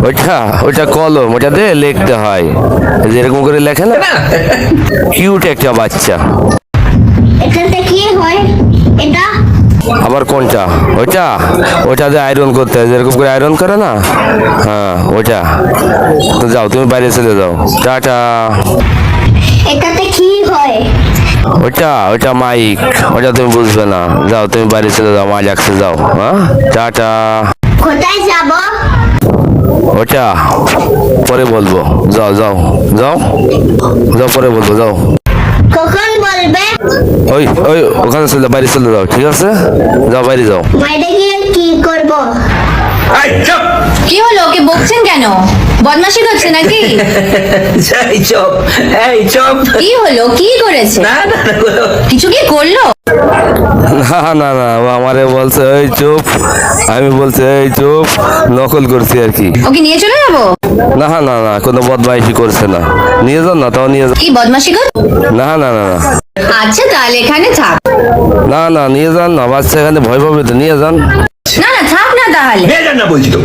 ওইটা ওইটা কলম, ওটা দিয়ে লিখতে হয়, যেরকম করে লেখে না, কিউট একটা বাচ্চা। এখানটা কি হয় এটা? আবার কোনটা? ওইটা ওইটা দিয়ে আয়রন করতে হয়, যেরকম করে আয়রন করে না, হ্যাঁ ওইটা। তো যাও, তুমি বাইরে চলে যাও, টাটা। এটাতে কি হয়? ওইটা ওইটা মাইক, ওইটা তুমি বুঝবে না, যাও তুমি বাইরে চলে যাও, মা ডাকছে, যাও, হ্যাঁ টাটা। কোথায় যাব? ওটা পরে বলবো, যাও যাও যাও যাও, পরে বলবো, যাও। কখন বলবে? ওই ওই ওখানে চলে যাও, বাইরে চলে যাও, ঠিক আছে, যাও বাইরে যাও। বাইরে গিয়ে কি করব? কি হলো, ওকে বকছেন কেন? বদমাশি করছে নাকি? এই চপ, এই চপ। কি হলো, কি করেছে? না না না, কিছু কি করলো? না না না, ও আমারে বলছে এই চুপ, আমি বলছি এই চুপ, নকল করছি আর কি। ওকে নিয়ে চলে যাবো? না না না, কোনো বদমাইশি করছে না, নিয়ে যান না, তাও নিয়ে যান। কি বদমাশি কর? না না না না আচ্ছা তাহলে এখানে থাক। না না, নিয়ে যান না, বাচ্চা এখানে ভয় পাবে তো, নিয়ে যান। না না থাক না তাহলে। নিয়ে যান না বলছি তো।